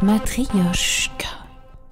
Matryoshka.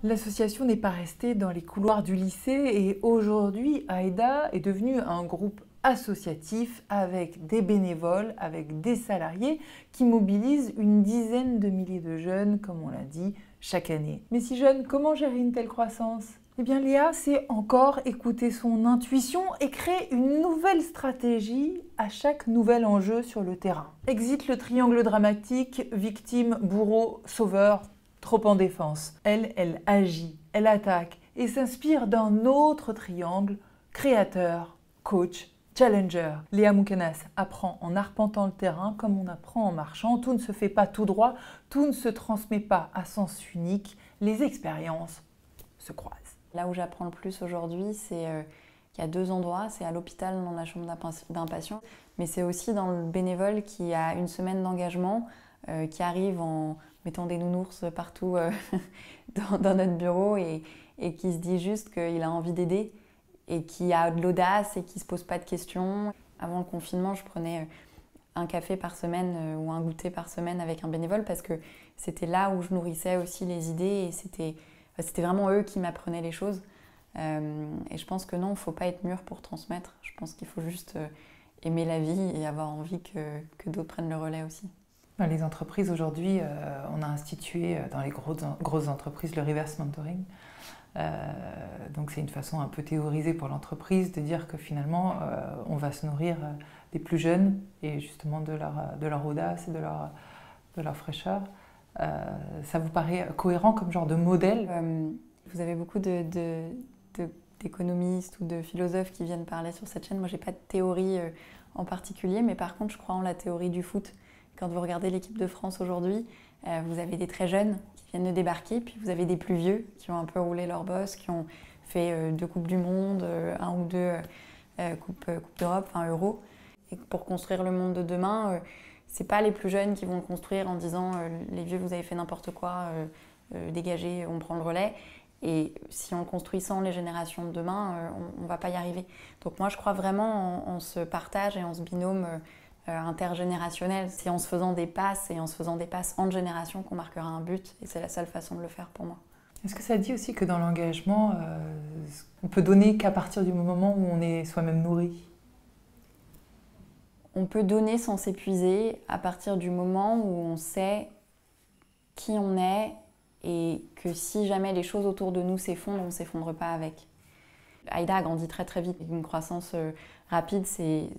L'association n'est pas restée dans les couloirs du lycée et aujourd'hui, Aïda est devenue un groupe associatif avec des bénévoles, avec des salariés qui mobilisent une dizaine de milliers de jeunes, comme on l'a dit, chaque année. Mais si jeune, comment gérer une telle croissance ? Eh bien, Léa sait encore écouter son intuition et créer une nouvelle stratégie à chaque nouvel enjeu sur le terrain. Exit le triangle dramatique, victime, bourreau, sauveur, trop en défense. Elle agit, elle attaque et s'inspire d'un autre triangle, créateur, coach, challenger. Léa Moukanas apprend en arpentant le terrain comme on apprend en marchant. Tout ne se fait pas tout droit, tout ne se transmet pas à sens unique. Les expériences se croisent. Là où j'apprends le plus aujourd'hui, c'est qu'il y a 2 endroits. C'est à l'hôpital, dans la chambre d'un patient, mais c'est aussi dans le bénévole qui a une semaine d'engagement, qui arrive en mettant des nounours partout dans notre bureau et qui se dit juste qu'il a envie d'aider et qui a de l'audace et qui ne se pose pas de questions. Avant le confinement, je prenais un café par semaine ou un goûter par semaine avec un bénévole parce que c'était là où je nourrissais aussi les idées et c'était vraiment eux qui m'apprenaient les choses. Et je pense que non, il ne faut pas être mûr pour transmettre. Je pense qu'il faut juste aimer la vie et avoir envie que d'autres prennent le relais aussi. Dans les entreprises aujourd'hui, on a institué dans les grosses entreprises le reverse mentoring. Donc c'est une façon un peu théorisée pour l'entreprise de dire que finalement on va se nourrir des plus jeunes et justement de leur audace et de leur fraîcheur. Ça vous paraît cohérent comme genre de modèle ? Vous avez beaucoup d'économistes ou de philosophes qui viennent parler sur cette chaîne. Moi, j'ai pas de théorie en particulier, mais par contre, je crois en la théorie du foot. Quand vous regardez l'équipe de France aujourd'hui, vous avez des très jeunes qui viennent de débarquer, puis vous avez des plus vieux qui ont un peu roulé leur bosse, qui ont fait 2 Coupes du Monde, 1 ou 2 Coupes d'Europe, enfin Euro. Et pour construire le monde de demain, c'est pas les plus jeunes qui vont le construire en disant les vieux vous avez fait n'importe quoi, dégagez, on prend le relais. Et si on le construit sans les générations de demain, on va pas y arriver. Donc moi je crois vraiment en ce partage et en ce binôme intergénérationnel. C'est en se faisant des passes et en se faisant des passes entre générations qu'on marquera un but et c'est la seule façon de le faire pour moi. Est-ce que ça dit aussi que dans l'engagement, on peut donner qu'à partir du moment où on est soi-même nourri ? On peut donner sans s'épuiser à partir du moment où on sait qui on est et que si jamais les choses autour de nous s'effondrent, on ne s'effondre pas avec. Aïda a grandi très très vite. Une croissance rapide, c'est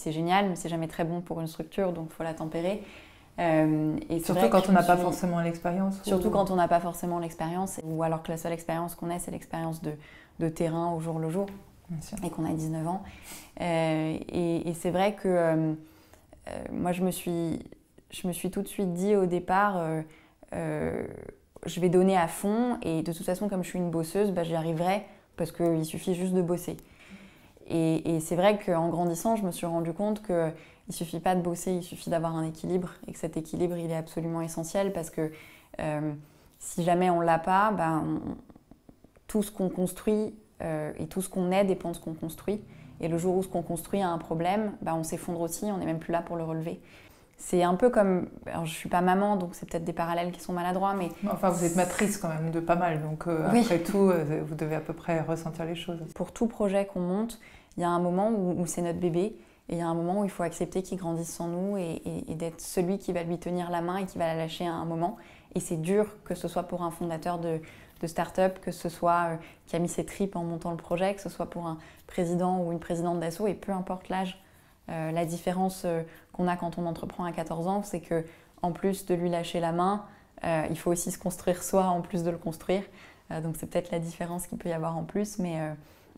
génial, mais c'est jamais très bon pour une structure, donc il faut la tempérer. Et surtout quand on n'a pas forcément l'expérience. Surtout quand on n'a pas forcément l'expérience, ou alors que la seule expérience qu'on ait, c'est l'expérience de terrain au jour le jour, et qu'on a 19 ans. Et c'est vrai que moi, je me suis tout de suite dit au départ, je vais donner à fond, et de toute façon, comme je suis une bosseuse, j'y arriverai, parce qu'il suffit juste de bosser. Et c'est vrai qu'en grandissant, je me suis rendu compte qu'il ne suffit pas de bosser, il suffit d'avoir un équilibre, et que cet équilibre, il est absolument essentiel, parce que si jamais on ne l'a pas, tout ce qu'on construit et tout ce qu'on est dépend de ce qu'on construit. Et le jour où ce qu'on construit a un problème, on s'effondre aussi, on n'est même plus là pour le relever. C'est un peu comme... Alors, je ne suis pas maman, donc c'est peut-être des parallèles qui sont maladroits, mais... Enfin, vous êtes matrice quand même de pas mal, donc oui. Après tout, vous devez à peu près ressentir les choses. Pour tout projet qu'on monte, il y a un moment où c'est notre bébé, et il y a un moment où il faut accepter qu'il grandisse sans nous et d'être celui qui va lui tenir la main et qui va la lâcher à un moment. Et c'est dur, que ce soit pour un fondateur de start-up, que ce soit qui a mis ses tripes en montant le projet, que ce soit pour un président ou une présidente d'asso, et peu importe l'âge. La différence qu'on a quand on entreprend à 14 ans, c'est qu'en plus de lui lâcher la main, il faut aussi se construire soi en plus de le construire. Donc c'est peut-être la différence qu'il peut y avoir en plus, mais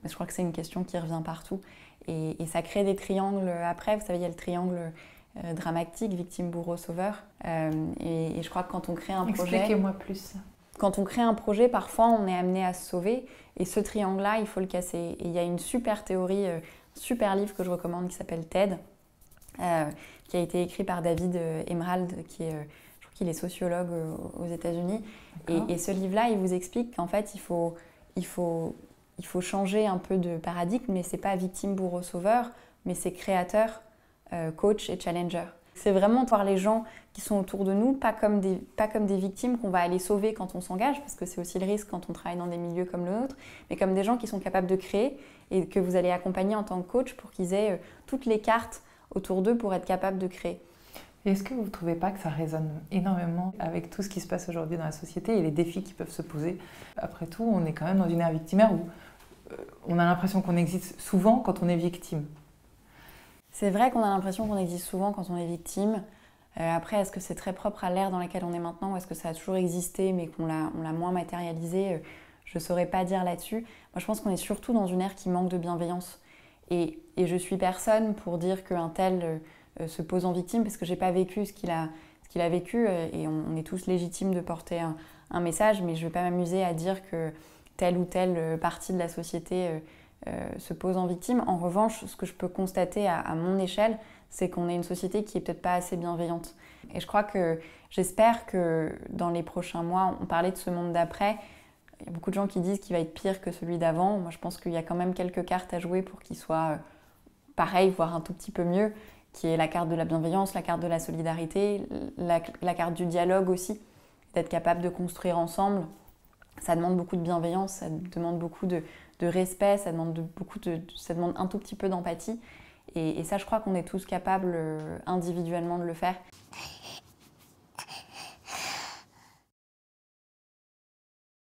je crois que c'est une question qui revient partout. Et ça crée des triangles après. Vous savez, il y a le triangle dramatique, victime, bourreau, sauveur. Et je crois que quand on crée un projet... Expliquez-moi plus. Quand on crée un projet, parfois on est amené à se sauver. Et ce triangle-là, il faut le casser. Et il y a une super théorie... super livre que je recommande qui s'appelle TED, qui a été écrit par David Emerald, qui est, je crois qu'il est sociologue aux États-Unis. Et ce livre-là, il vous explique qu'en fait, il faut changer un peu de paradigme, mais c'est pas victime, bourreau, sauveur, mais c'est créateur, coach et challenger. C'est vraiment voir les gens qui sont autour de nous, pas comme des victimes qu'on va aller sauver quand on s'engage, parce que c'est aussi le risque quand on travaille dans des milieux comme le nôtre, mais comme des gens qui sont capables de créer et que vous allez accompagner en tant que coach pour qu'ils aient toutes les cartes autour d'eux pour être capables de créer. Et est-ce que vous ne trouvez pas que ça résonne énormément avec tout ce qui se passe aujourd'hui dans la société et les défis qui peuvent se poser? Après tout, on est quand même dans une ère victimaire où on a l'impression qu'on existe souvent quand on est victime. C'est vrai qu'on a l'impression qu'on existe souvent quand on est victime. Après, est-ce que c'est très propre à l'ère dans laquelle on est maintenant ou est-ce que ça a toujours existé mais qu'on l'a moins matérialisé? Je ne saurais pas dire là-dessus. Moi, je pense qu'on est surtout dans une ère qui manque de bienveillance. Et je suis personne pour dire qu'un tel se pose en victime parce que je n'ai pas vécu ce qu'il a vécu et on est tous légitimes de porter un message, mais je ne vais pas m'amuser à dire que telle ou telle partie de la société se pose en victime. En revanche, ce que je peux constater à mon échelle, c'est qu'on est une société qui est peut-être pas assez bienveillante. Et je crois que j'espère que dans les prochains mois, on parlait de ce monde d'après, il y a beaucoup de gens qui disent qu'il va être pire que celui d'avant. Moi, je pense qu'il y a quand même quelques cartes à jouer pour qu'il soit pareil, voire un tout petit peu mieux, qui est la carte de la bienveillance, la carte de la solidarité, la carte du dialogue aussi, d'être capable de construire ensemble. Ça demande beaucoup de bienveillance, ça demande beaucoup de respect, ça demande un tout petit peu d'empathie. Et ça, je crois qu'on est tous capables individuellement de le faire.